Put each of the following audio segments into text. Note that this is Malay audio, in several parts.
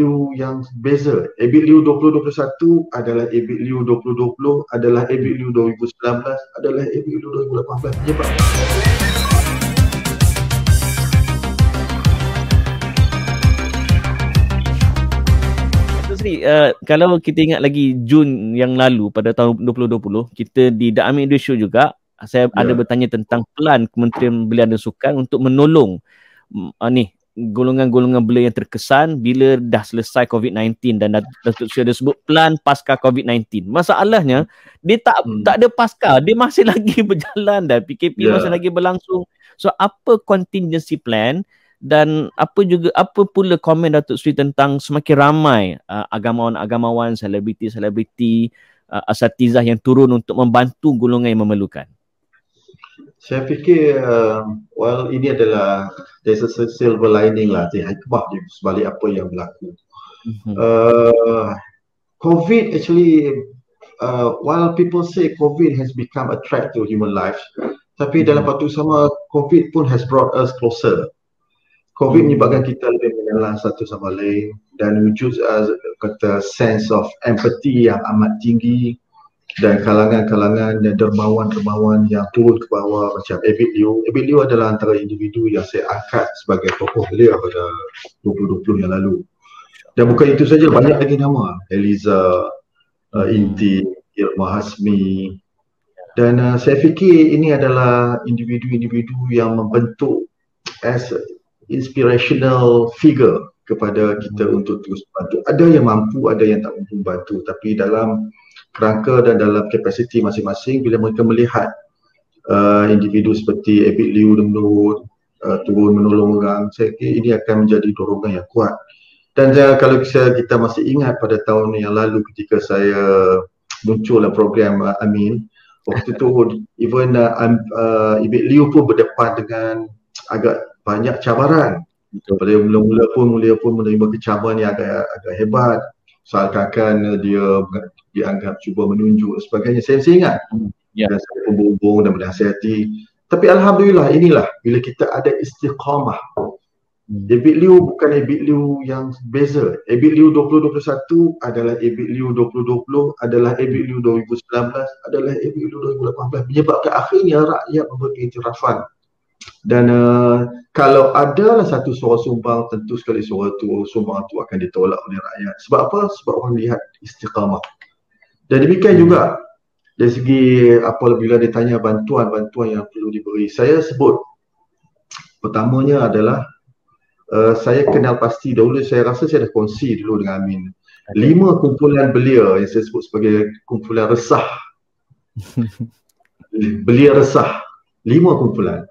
Liu yang beza. EBIT Liu 2021 adalah EBIT Liu 2020 adalah EBIT Liu 2019 adalah EBIT Liu 2018. Sebab Sri, kalau kita ingat lagi Jun yang lalu pada tahun 2020, kita di The Amin Show juga, saya ada bertanya tentang plan Kementerian Belia dan Sukan untuk menolong golongan-golongan belia yang terkesan bila dah selesai COVID-19, dan Datuk Seri ada sebut plan pasca COVID-19. Masalahnya dia tak ada pasca, dia masih lagi berjalan dan PKP masih lagi berlangsung. So apa contingency plan, dan apa pula komen Datuk Seri tentang semakin ramai agamawan-agamawan, selebriti-selebriti, asatizah yang turun untuk membantu golongan yang memerlukan? Saya fikir ini adalah there's a silver lining lah, hikmah di sebalik apa yang berlaku. COVID actually, while people say COVID has become a threat to human life, tapi dalam waktu sama COVID pun has brought us closer. COVID menyebabkan kita lebih mengenal satu sama lain dan wujud kata sense of empathy yang amat tinggi, dan kalangan-kalangan dan dermawan-dermawan yang turun ke bawah macam EBIT Liu. EBIT Liu adalah antara individu yang saya angkat sebagai tokoh belia pada 2020 yang lalu. Dan bukan itu saja, banyak lagi nama, Eliza, Inti, Irma Hasmi. Dan saya fikir ini adalah individu-individu yang membentuk as inspirational figure kepada kita untuk terus bantu. Ada yang mampu, ada yang tak mampu bantu, tapi dalam kerangka dan dalam kapasiti masing-masing, bila mereka melihat individu seperti EBIT Liu turun menolong orang, saya kira ini akan menjadi dorongan yang kuat. Dan kalau kita masih ingat pada tahun yang lalu ketika saya muncul dalam program Amin, waktu tu even EBIT Liu pun berdepan dengan agak banyak cabaran. Pada mula-mula pun menerima kecaman yang agak hebat, seakan-akan dia dianggap cuba menunjuk dan sebagainya. Saya ingat dan saya pun berhubung dan menasihati. Tapi alhamdulillah, inilah bila kita ada istiqamah. EBIT Liu bukan EBIT Liu yang beza. EBIT Liu 2021 adalah EBIT Liu 2020 adalah EBIT Liu 2019 adalah EBIT Liu 2018. Menyebabkan akhirnya rakyat memberi iktirafan. Dan kalau adalah satu suara sumbang, tentu sekali suara sumbang itu akan ditolak oleh rakyat. Sebab apa? Sebab orang lihat istiqamah. Dan demikian juga dari segi apabila ditanya bantuan-bantuan yang perlu diberi, saya sebut pertamanya adalah saya kenal pasti dahulu, saya rasa saya dah kongsi dulu dengan Amin, 5 kumpulan belia yang saya sebut sebagai kumpulan resah. Belia resah, 5 kumpulan.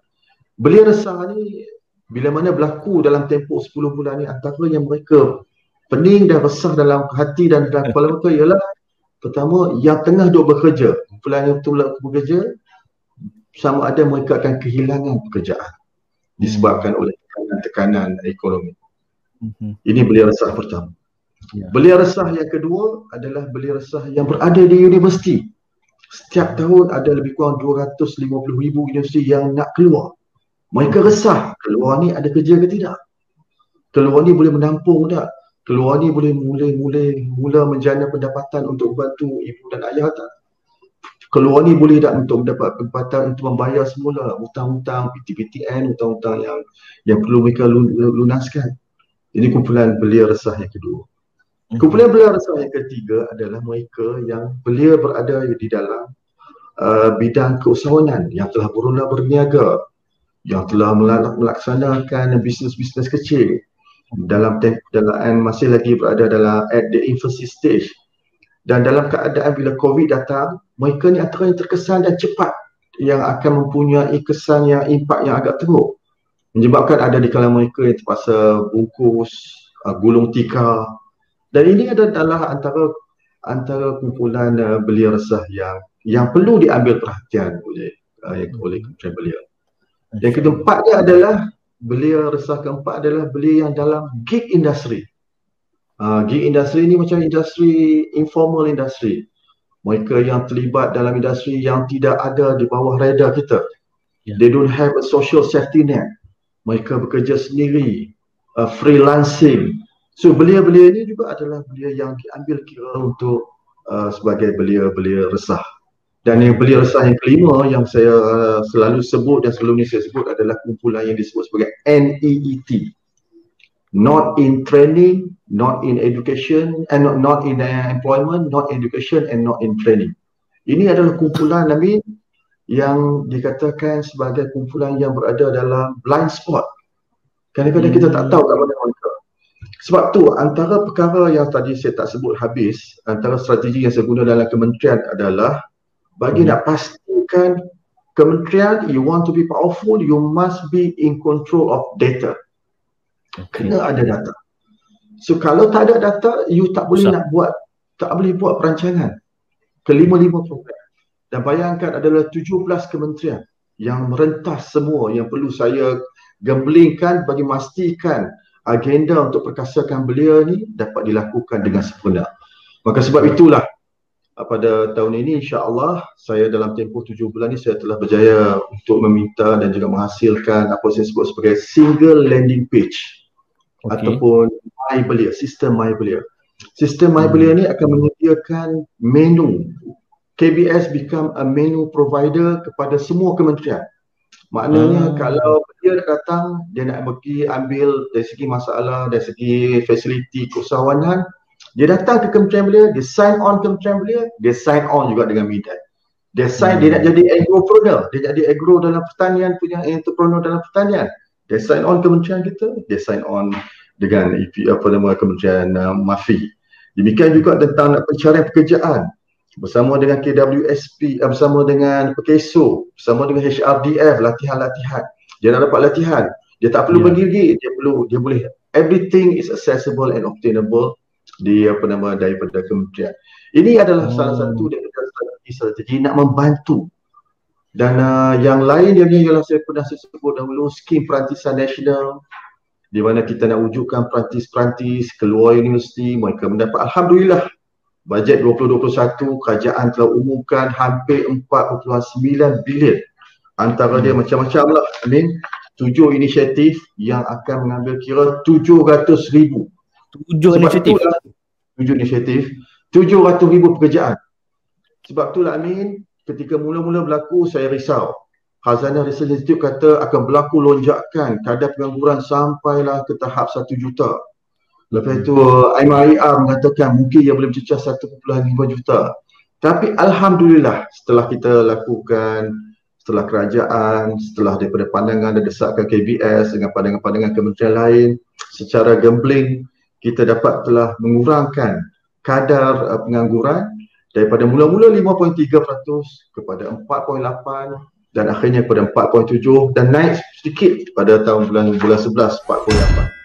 Belia resah ni bila mana berlaku dalam tempoh 10 bulan ni, antara yang mereka pening dan resah dalam hati dan dalam kepala mereka ialah pertama, yang tengah duk bekerja, kumpulan yang betul bekerja, sama ada mereka akan kehilangan pekerjaan disebabkan oleh tekanan ekonomi. Ini belia resah pertama. Belia resah yang kedua adalah belia resah yang berada di universiti. Setiap tahun ada lebih kurang 250,000 universiti yang nak keluar. Mereka resah, keluar ni ada kerja ke tidak? Keluar ni boleh menampung tak? Keluar ni boleh mula menjana pendapatan untuk membantu ibu dan ayah tak? Keluar ni boleh tak untuk mendapat pendapatan untuk membayar semula hutang-hutang PTPTN, hutang-hutang yang perlu mereka lunaskan. Ini kumpulan belia resah yang kedua. Kumpulan belia resah yang ketiga adalah mereka yang belia berada di dalam bidang keusahawanan, yang telah berniaga, yang telah melaksanakan bisnes-bisnes kecil dalam masih lagi berada dalam at the infancy stage. Dan dalam keadaan bila COVID datang, mereka ni antara yang terkesan dan cepat yang akan mempunyai kesan yang impak yang agak teruk, menyebabkan ada di kalangan mereka yang terpaksa bungkus, gulung tikar. Dan ini adalah antara kumpulan belia resah yang perlu diambil perhatian oleh Kementerian Belia. Yang keempatnya adalah belia resah keempat adalah belia yang dalam gig industry. Gig industry ni macam industri informal industry. Mereka yang terlibat dalam industri yang tidak ada di bawah radar kita. They don't have a social safety net. Mereka bekerja sendiri, freelancing, So belia-belia ini juga adalah belia yang diambil kira untuk sebagai belia-belia resah. Dan yang belia resah yang kelima yang saya selalu sebut dan sebelum ni saya sebut adalah kumpulan yang disebut sebagai NEET. Not in training, not in education, and not in employment, not education, and not in training. Ini adalah kumpulan Nabi yang dikatakan sebagai kumpulan yang berada dalam blind spot. Kadang-kadang kita tak tahu kat mana mereka. Sebab tu antara perkara yang tadi saya tak sebut habis, antara strategi yang saya guna dalam kementerian adalah bagi nak pastikan kementerian, you want to be powerful, you must be in control of data. Kena ada data. So kalau tak ada data, you tak boleh tak boleh buat perancangan kelima-lima program. Dan bayangkan adalah 17 kementerian yang merentas semua yang perlu saya gemblingkan bagi memastikan agenda untuk perkasakan belia ni dapat dilakukan dengan sempurna. Maka sebab itulah pada tahun ini insya-Allah saya dalam tempoh 7 bulan ni saya telah berjaya untuk meminta dan juga menghasilkan apa saya sebut sebagai single landing page ataupun My Belia, sistem My Belia. Sistem My Belia ni akan menyediakan menu. KBS become a menu provider kepada semua kementerian. Maknanya kalau dia nak datang, dia nak pergi ambil dari segi masalah, dari segi fasiliti keusahawanan, dia datang ke kementerian belia, dia sign on kementerian belia, dia sign on juga dengan Midan. Dia sign, dia nak jadi agropreneur, dia jadi agro dalam pertanian, punya entrepreneur dalam pertanian. Dia sign on kementerian kita, dia sign on dengan kementerian MAFI. Demikian juga tentang pencarian pekerjaan bersama dengan KWSP, bersama dengan PKSO, bersama dengan HRDF, latihan-latihan. Dia nak dapat latihan, dia tak perlu pergi, dia boleh, everything is accessible and obtainable di daripada kementerian. Ini adalah salah satu daripada strategi nak membantu. Dan yang lain dia ialah saya pernah sebut dahulu skim perantisan nasional, di mana kita nak wujudkan perantis-perantis keluar universiti, mereka mendapat, alhamdulillah, bajet 2021 kerajaan telah umumkan hampir 4.9 bilion. Antara dia macam-macam lah, 7 inisiatif yang akan mengambil kira 700,000. 7 inisiatif, 700,000 pekerjaan. Sebab itulah Amin, ketika mula-mula berlaku saya risau. Khazanah Research Institute kata akan berlaku lonjakan kadar pengangguran sampailah ke tahap 1 juta. Lepas itu MIR mengatakan mungkin ia boleh mencecah 1.5 juta. Tapi alhamdulillah setelah kita lakukan, setelah kerajaan, setelah daripada pandangan dan desakan KBS dengan pandangan-pandangan kementerian lain, secara gambling kita dapat telah mengurangkan kadar pengangguran daripada mula-mula 5.3% kepada 4.8% dan akhirnya kepada 4.7 dan naik sedikit pada tahun bulan 11 4.8.